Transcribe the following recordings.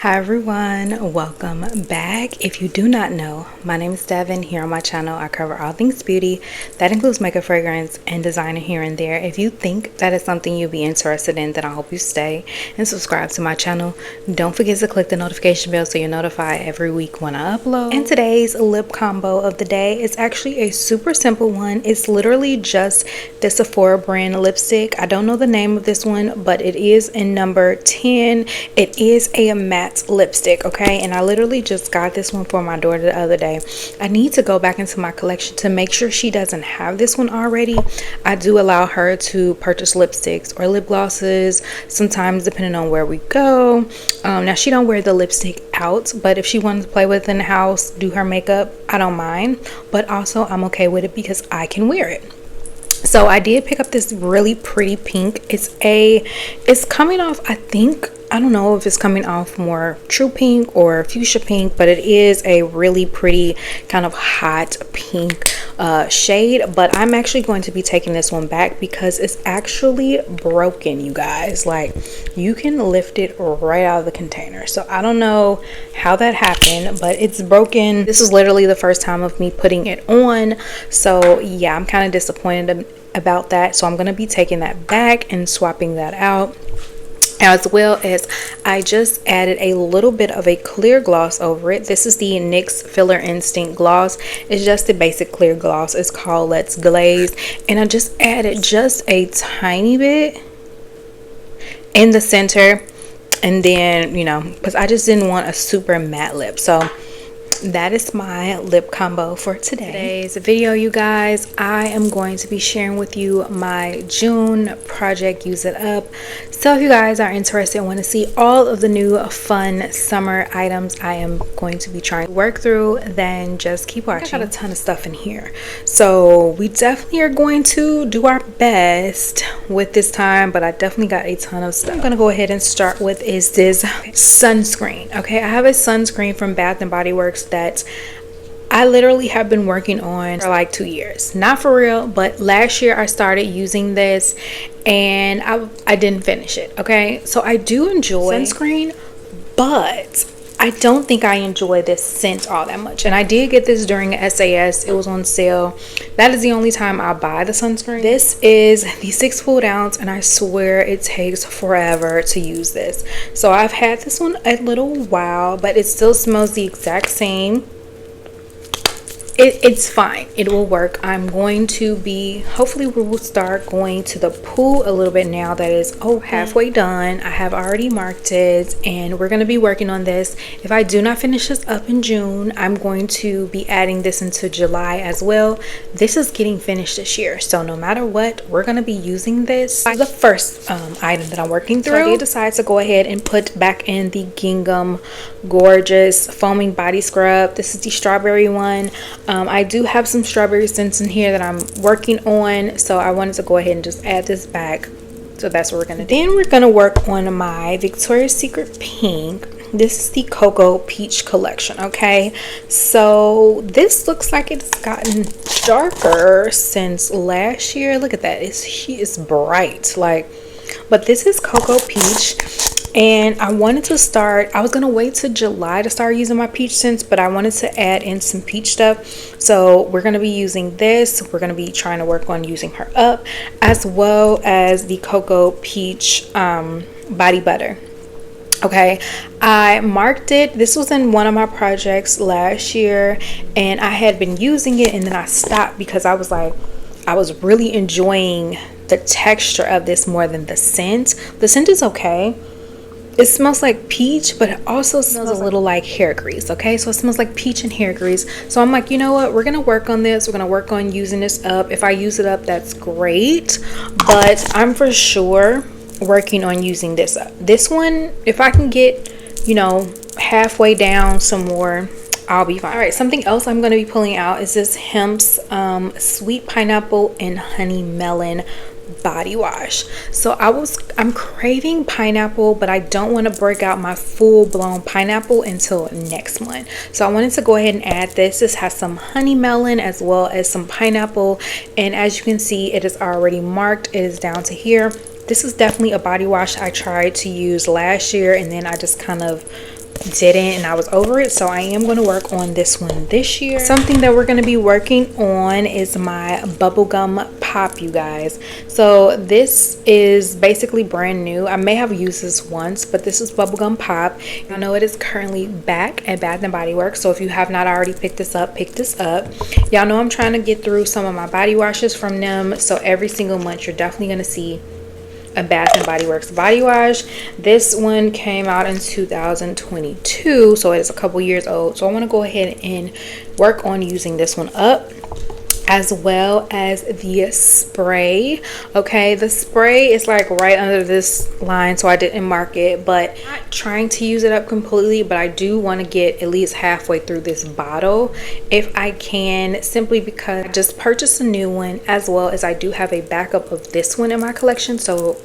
Hi everyone, welcome back. If you do not know, my name is Devon. Here on my channel I cover all things beauty. That includes makeup, fragrance, and designer here and there. If you think that is something you'll be interested in, then I hope you stay and subscribe to my channel. Don't forget to click the notification bell so you're notified every week when I upload. And today's lip combo of the day is actually a super simple one. It's literally just the Sephora brand lipstick. I don't know the name of this one, but it is in number 10. It is a matte lipstick, okay, and I literally just got this one for my daughter the other day. I need to go back into my collection to make sure she doesn't have this one already. I do allow her to purchase lipsticks or lip glosses sometimes depending on where we go. Now she don't wear the lipstick out, but if she wants to play with it in the house, do her makeup, I don't mind, but also I'm okay with it because I can wear it. So I did pick up this really pretty pink. It's coming off, I don't know if it's coming off more true pink or fuchsia pink, but it is a really pretty kind of hot pink shade. But I'm actually going to be taking this one back because it's actually broken, you guys. Like, you can lift it right out of the container. So I don't know how that happened, but it's broken. This is literally the first time of me putting it on. So yeah, I'm kind of disappointed about that. So I'm going to be taking that back and swapping that out. As well as I just added a little bit of a clear gloss over it. This is the NYX Filler Instinct gloss. It's just a basic clear gloss. It's called Let's Glaze, and I just added just a tiny bit in the center, and then, you know, because I just didn't want a super matte lip. So that is my lip combo for today's video, you guys. I am going to be sharing with you my June project Use It Up. So if you guys are interested and want to see all of the new fun summer items I am going to be trying to work through, then just keep watching. I got a ton of stuff in here, so we definitely are going to do our best with this time, but I definitely got a ton of stuff. I'm gonna go ahead and start with is this sunscreen. Okay, I have a sunscreen from Bath and Body Works that I literally have been working on for like 2 years. Not for real, but last year I started using this and I didn't finish it. Okay, so I do enjoy sunscreen, but I don't think I enjoy this scent all that much. And I did get this during SAS. It was on sale. That is the only time I buy the sunscreen. This is the 6 full ounce, and I swear it takes forever to use this. So I've had this one a little while, but it still smells the exact same. It's fine. It will work. I'm going to be, hopefully we will start going to the pool a little bit now that is halfway done. I have already marked it, and we're going to be working on this. If I do not finish this up in June, I'm going to be adding this into July as well. This is getting finished this year, so no matter what, we're going to be using this. The first item that I'm working through, so I did decide to go ahead and put back in the Gingham Gorgeous Foaming Body Scrub. This is the strawberry one. I do have some strawberry scents in here that I'm working on, so I wanted to go ahead and just add this back. So that's what we're gonna do. Then we're gonna work on my Victoria's Secret pink. This is the Cocoa Peach collection. Okay, so this looks like it's gotten darker since last year. Look at that, it's bright, like, but this is Cocoa Peach. And I wanted to start, I was going to wait till July to start using my peach scents, but I wanted to add in some peach stuff. So we're going to be using this. We're going to be trying to work on using her up, as well as the Cocoa Peach body butter. Okay, I marked it. This was in one of my projects last year, and I had been using it, and then I stopped because I was like, I was really enjoying the texture of this more than the scent. The scent is okay. It smells like peach, but it also smells a little like hair grease. Okay, so it smells like peach and hair grease. So I'm like, you know what, we're gonna work on this. We're gonna work on using this up. If I use it up, that's great, but I'm for sure working on using this up. This one, if I can get, you know, halfway down some more, I'll be fine. All right, something else I'm going to be pulling out is this Hemp's Sweet Pineapple and Honey Melon body wash. So I'm craving pineapple, but I don't want to break out my full-blown pineapple until next month. So I wanted to go ahead and add this. This has some honey melon as well as some pineapple, and as you can see, it is already marked. It is down to here. This is definitely a body wash I tried to use last year, and then I just kind of didn't, and I was over it. So I am going to work on this one this year. Something that we're going to be working on is my bubblegum pop, you guys. So this is basically brand new. I may have used this once, but this is bubblegum pop. I know it is currently back at Bath and Body Works, so if you have not already picked this up, pick this up. Y'all know I'm trying to get through some of my body washes from them, so every single month you're definitely going to see a Bath and Body Works body wash. This one came out in 2022, so it's a couple years old. So I want to go ahead and work on using this one up, as well as the spray. Okay, the spray is like right under this line, so I didn't mark it, but I'm not trying to use it up completely, but I do want to get at least halfway through this bottle if I can, simply because I just purchased a new one, as well as I do have a backup of this one in my collection. So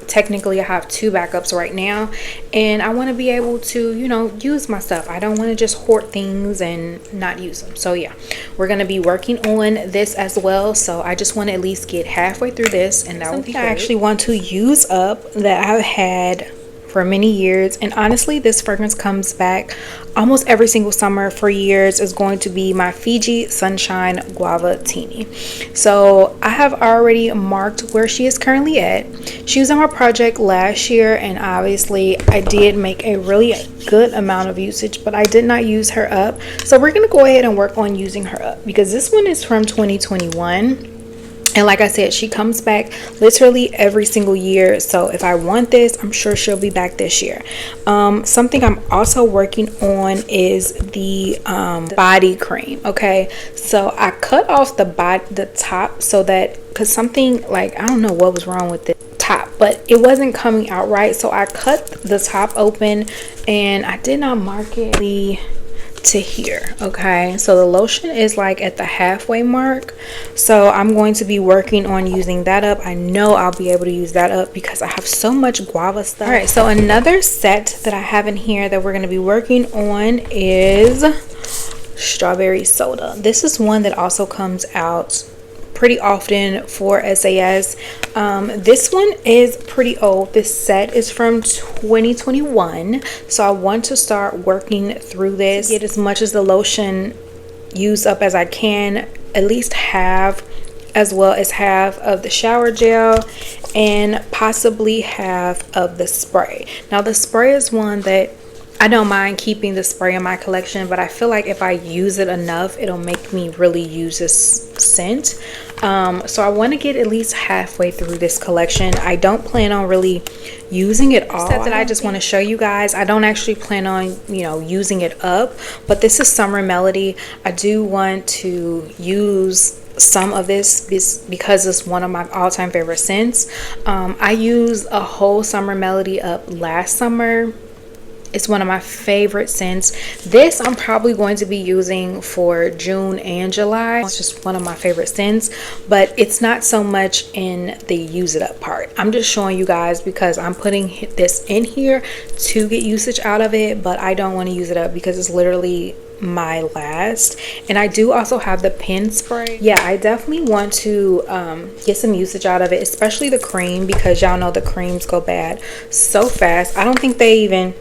technically I have two backups right now, and I want to be able to, you know, use my stuff. I don't want to just hoard things and not use them. So yeah, we're going to be working on this as well. So I just want to at least get halfway through this, and that would be great. I actually want to use up that I've had for many years, and honestly this fragrance comes back almost every single summer for years, is going to be my Fiji Sunshine Guava Teeny. So I have already marked where she is currently at. She was on my project last year, and obviously I did make a really good amount of usage, but I did not use her up. So we're gonna go ahead and work on using her up, because this one is from 2021. And like I said, she comes back literally every single year. So if I want this, I'm sure she'll be back this year. Something I'm also working on is the body cream. Okay, so I cut off the top, so that, because something, like, I don't know what was wrong with the top, but it wasn't coming out right. So I cut the top open, and I did not mark it to here. Okay, so the lotion is like at the halfway mark, so I'm going to be working on using that up. I know I'll be able to use that up because I have so much guava stuff. All right, so another set that I have in here that we're going to be working on is strawberry soda. This is one that also comes out pretty often for SAS. This one is pretty old. This set is from 2021, so I want to start working through this, get as much as the lotion used up as I can, at least half, as well as half of the shower gel, and possibly half of the spray. Now the spray is one that I don't mind keeping the spray in my collection, but I feel like if I use it enough, it'll make me really use this scent. So I want to get at least halfway through this collection. I don't plan on really using it all. That I just want to show you guys. I don't actually plan on, you know, using it up, but this is Summer Melody. I do want to use some of this because it's one of my all-time favorite scents. I used a whole Summer Melody up last summer. It's one of my favorite scents. This I'm probably going to be using for June and July. It's just one of my favorite scents, but it's not so much in the use it up part. I'm just showing you guys because I'm putting this in here to get usage out of it, but I don't want to use it up because it's literally my last. And I do also have the pen spray. Yeah, I definitely want to get some usage out of it, especially the cream, because y'all know the creams go bad so fast. I don't think they even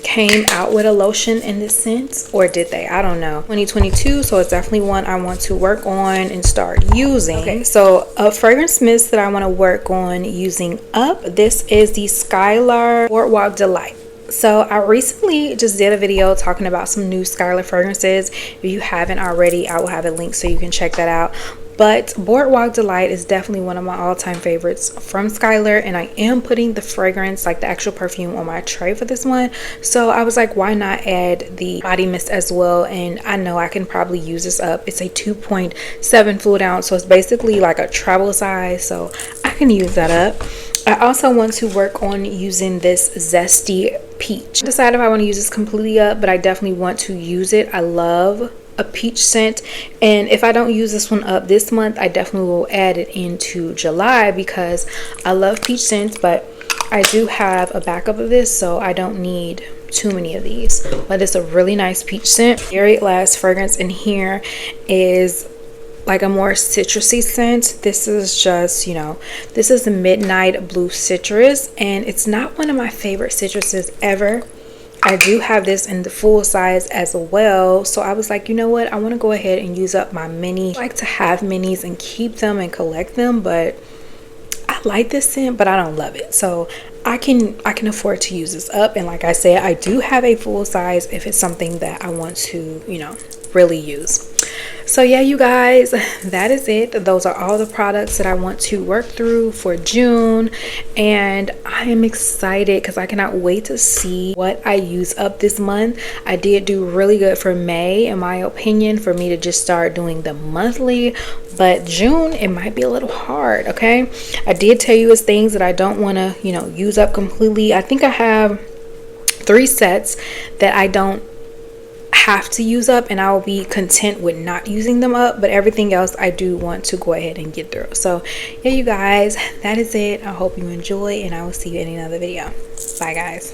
came out with a lotion in this scent, or did they? I don't know. 2022, so it's definitely one I want to work on and start using. Okay, so a fragrance mist that I want to work on using up, this is the Skylar Boardwalk Delight. So I recently just did a video talking about some new Skylar fragrances. If you haven't already, I will have a link so you can check that out. But Boardwalk Delight is definitely one of my all-time favorites from Skylar, and I am putting the fragrance, like the actual perfume, on my tray for this one. So I was like, why not add the body mist as well? And I know I can probably use this up. It's a 2.7 fluid ounce, so it's basically like a travel size, so I can use that up. I also want to work on using this Zesty Peach. I decided if I want to use this completely up, but I definitely want to use it. I love a peach scent, and if I don't use this one up this month, I definitely will add it into July because I love peach scents, but I do have a backup of this, so I don't need too many of these. But it's a really nice peach scent. Very last fragrance in here is like a more citrusy scent. This is just, you know, this is the Midnight Blue Citrus, and it's not one of my favorite citruses ever. I do have this in the full size as well, so I was like, you know what, I want to go ahead and use up my mini. I like to have minis and keep them and collect them, but I like this scent, but I don't love it, so I can afford to use this up. And like I said, I do have a full size if it's something that I want to, you know, really use. So yeah, you guys, that is it. Those are all the products that I want to work through for June, and I am excited because I cannot wait to see what I use up this month. I did do really good for May, in my opinion, for me to just start doing the monthly, but June, it might be a little hard. Okay, I did tell you it's things that I don't want to, you know, use up completely. I think I have 3 sets that I don't have to use up, and I'll be content with not using them up, but everything else I do want to go ahead and get through. So yeah, you guys, that is it. I hope you enjoy, and I will see you in another video. Bye guys.